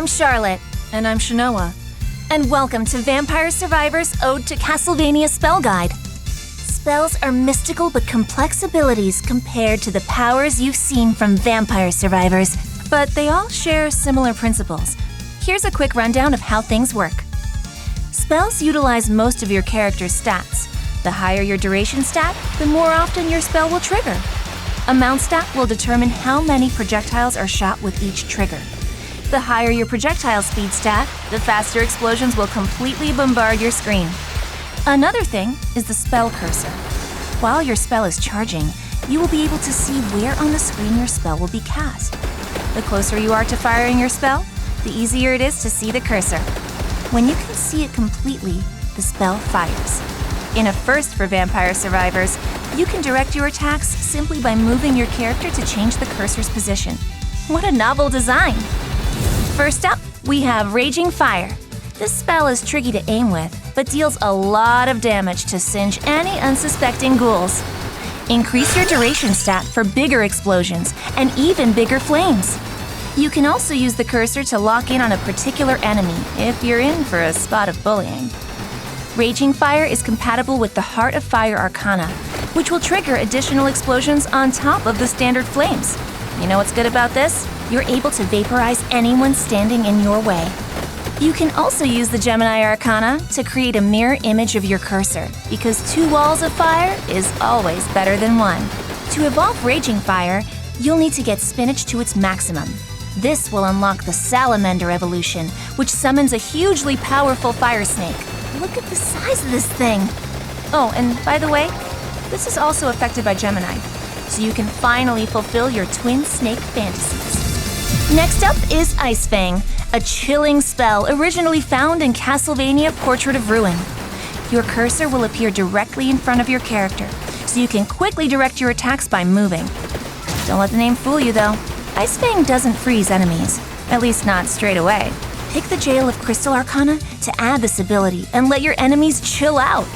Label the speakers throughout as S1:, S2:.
S1: I'm Charlotte.
S2: And I'm Shanoa.
S1: And welcome to Vampire Survivors' Ode to Castlevania Spell Guide. Spells are mystical but complex abilities compared to the powers you've seen from Vampire Survivors, but they all share similar principles. Here's a quick rundown of how things work. Spells utilize most of your character's stats. The higher your duration stat, the more often your spell will trigger. Amount stat will determine how many projectiles are shot with each trigger. The higher your projectile speed stat, the faster explosions will completely bombard your screen. Another thing is the spell cursor. While your spell is charging, you will be able to see where on the screen your spell will be cast. The closer you are to firing your spell, the easier it is to see the cursor. When you can see it completely, the spell fires. In a first for Vampire Survivors, you can direct your attacks simply by moving your character to change the cursor's position. What a novel design! First up, we have Raging Fire. This spell is tricky to aim with, but deals a lot of damage to singe any unsuspecting ghouls. Increase your duration stat for bigger explosions and even bigger flames. You can also use the cursor to lock in on a particular enemy if you're in for a spot of bullying. Raging Fire is compatible with the Heart of Fire Arcana, which will trigger additional explosions on top of the standard flames. You know what's good about this? You're able to vaporize anyone standing in your way. You can also use the Gemini Arcana to create a mirror image of your cursor, because 2 walls of fire is always better than 1. To evolve Raging Fire, you'll need to get Spinach to its maximum. This will unlock the Salamander evolution, which summons a hugely powerful fire snake. Look at the size of this thing! Oh, and by the way, this is also affected by Gemini, so you can finally fulfill your twin snake fantasies. Next up is Ice Fang, a chilling spell originally found in Castlvania Portrait of Ruin. Your cursor will appear directly in front of your character, so you can quickly direct your attacks by moving. Don't let the name fool you though. Ice Fang doesn't freeze enemies, at least not straight away. Pick the Gale of Crystal Arcana to add this ability and let your enemies chill out.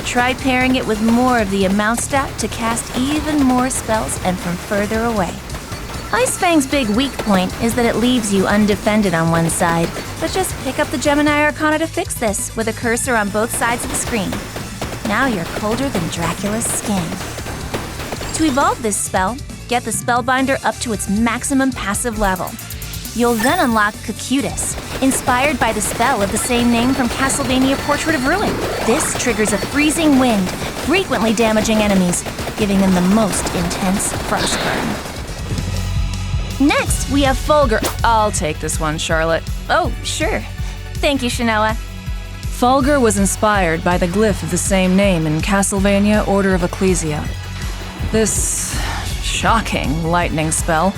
S1: Try pairing it with more of the amount stat to cast even more spells and from further away. Ice Fang's big weak point is that it leaves you undefended on one side, but just pick up the Gemini Arcana to fix this with a cursor on both sides of the screen. Now you're colder than Dracula's skin. To evolve this spell, get the Spellbinder up to its maximum passive level. You'll then unlock Cocytus, inspired by the spell of the same name from Castlevania Portrait of Ruin. This triggers a freezing wind, frequently damaging enemies, giving them the most intense frostburn. Next, we have Fulger.
S2: I'll take this one, Charlotte.
S1: Oh, sure. Thank you, Shanoa.
S2: Fulger was inspired by the glyph of the same name in Castlvania Order of Ecclesia. This shocking lightning spell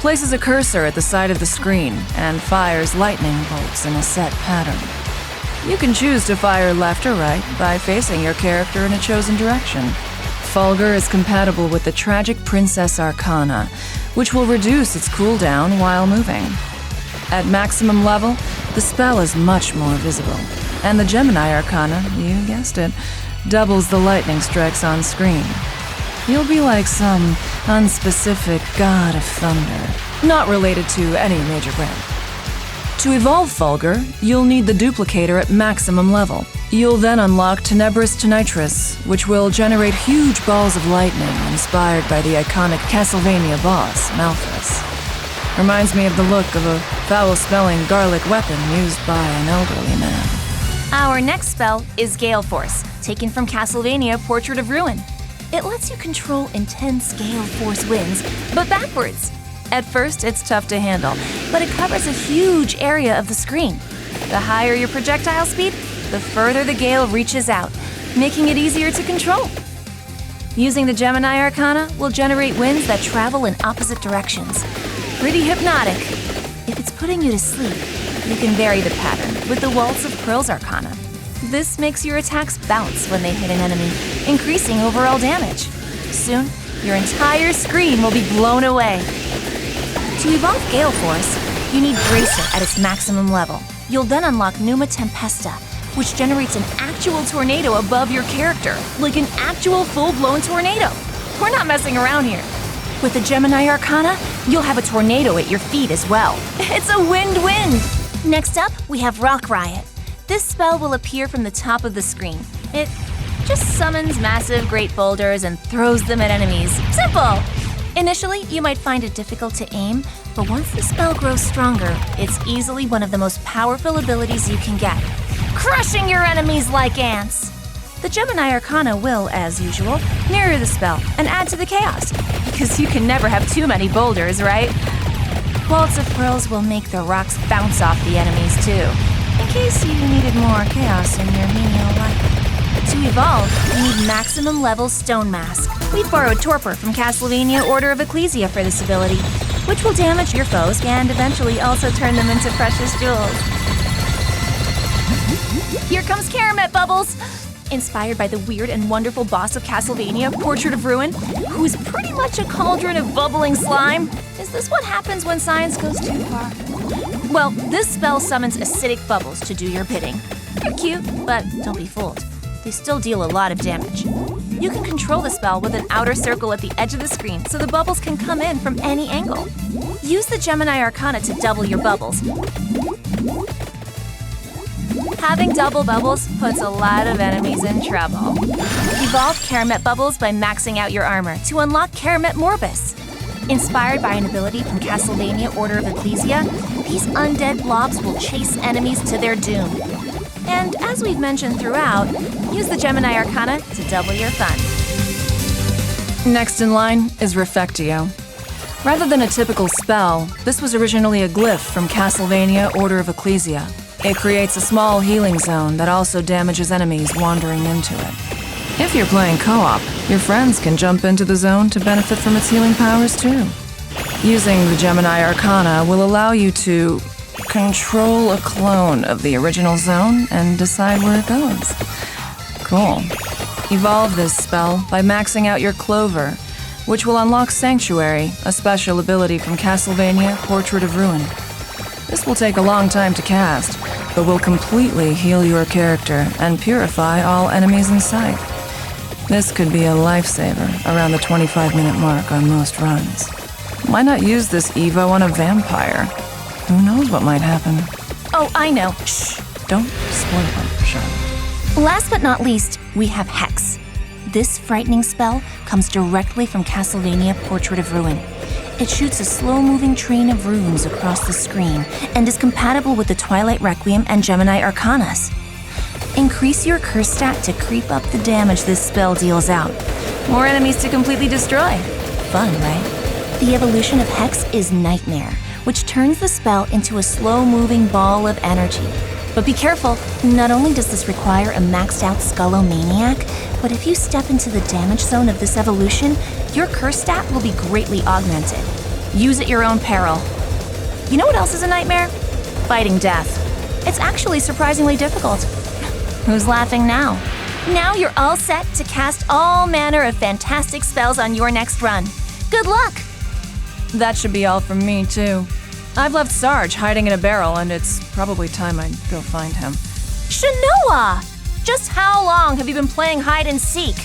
S2: places a cursor at the side of the screen and fires lightning bolts in a set pattern. You can choose to fire left or right by facing your character in a chosen direction. Fulger is compatible with the Tragic Princess Arcana, which will reduce its cooldown while moving. At maximum level, the spell is much more visible, and the Gemini Arcana, you guessed it, doubles the lightning strikes on screen. You'll be like some unspecific god of thunder, not related to any major brand. To evolve Fulger, you'll need the duplicator at maximum level. You'll then unlock Tenebris Tenitris, which will generate huge balls of lightning inspired by the iconic Castlevania boss, Malphas. Reminds me of the look of a foul-smelling garlic weapon used by an elderly man.
S1: Our next spell is Gale Force, taken from Castlevania Portrait of Ruin. It lets you control intense Gale Force winds, but backwards. At first, it's tough to handle, but it covers a huge area of the screen. The higher your projectile speed, the further the gale reaches out, making it easier to control. Using the Gemini Arcana will generate winds that travel in opposite directions. Pretty hypnotic. If it's putting you to sleep, you can vary the pattern with the Waltz of Pearls Arcana. This makes your attacks bounce when they hit an enemy, increasing overall damage. Soon, your entire screen will be blown away. To evolve Gale Force, you need Bracer at its maximum level. You'll then unlock Pneuma Tempesta, which generates an actual tornado above your character, like an actual full-blown tornado. We're not messing around here. With the Gemini Arcana, you'll have a tornado at your feet as well. It's a win-win! Next up, we have Rock Riot. This spell will appear from the top of the screen. It just summons massive great boulders and throws them at enemies. Simple! Initially, you might find it difficult to aim, but once the spell grows stronger, it's easily one of the most powerful abilities you can get. Crushing your enemies like ants! The Gemini Arcana will, as usual, mirror the spell and add to the chaos, because you can never have too many boulders, right? Waltz of Pearls will make the rocks bounce off the enemies too, in case you needed more chaos in your menial life. To evolve, you need maximum level Stone Mask. We borrowed Torpor from Castlvania Order of Ecclesia for this ability, which will damage your foes and eventually also turn them into precious jewels. Here comes Caram Bubbles! Inspired by the weird and wonderful boss of Castlvania, Portrait of Ruin, who is pretty much a cauldron of bubbling slime. Is this what happens when science goes too far? Well, this spell summons acidic bubbles to do your bidding. They're cute, but don't be fooled. They still deal a lot of damage. You can control the spell with an outer circle at the edge of the screen so the bubbles can come in from any angle. Use the Gemini Arcana to double your bubbles. Having double bubbles puts a lot of enemies in trouble. Evolve Caram Bubbles by maxing out your armor to unlock Caram Morbus. Inspired by an ability from Castlvania Order of Ecclesia, these undead blobs will chase enemies to their doom. And as we've mentioned throughout, use the Gemini Arcana to double your fun.
S2: Next in line is Refectio. Rather than a typical spell, this was originally a glyph from Castlvania Order of Ecclesia. It creates a small healing zone that also damages enemies wandering into it. If you're playing co-op, your friends can jump into the zone to benefit from its healing powers too. Using the Gemini Arcana will allow you to control a clone of the original zone and decide where it goes. Cool. Evolve this spell by maxing out your Clover, which will unlock Sanctuary, a special ability from Castlvania Portrait of Ruin. This will take a long time to cast, but will completely heal your character and purify all enemies in sight. This could be a lifesaver around the 25-minute mark on most runs. Why not use this Evo on a vampire? Who knows what might happen?
S1: Oh, I know.
S2: Shh! Don't spoil it, Charlotte.
S1: Last but not least, we have Hex. This frightening spell comes directly from Castlvania Portrait of Ruin. It shoots a slow-moving train of runes across the screen and is compatible with the Twilight Requiem and Gemini Arcanas. Increase your curse stat to creep up the damage this spell deals out. More enemies to completely destroy. Fun, right? The evolution of Hex is Nightmare, which turns the spell into a slow-moving ball of energy. But be careful, not only does this require a maxed-out Skullomaniac, but if you step into the damage zone of this evolution, your curse stat will be greatly augmented. Use at your own peril. You know what else is a nightmare? Fighting death. It's actually surprisingly difficult. Who's laughing now? Now you're all set to cast all manner of fantastic spells on your next run. Good luck!
S2: That should be all from me, too. I've left Sarge hiding in a barrel, and it's probably time I go find him.
S1: Shanoa! Just how long have you been playing hide and seek?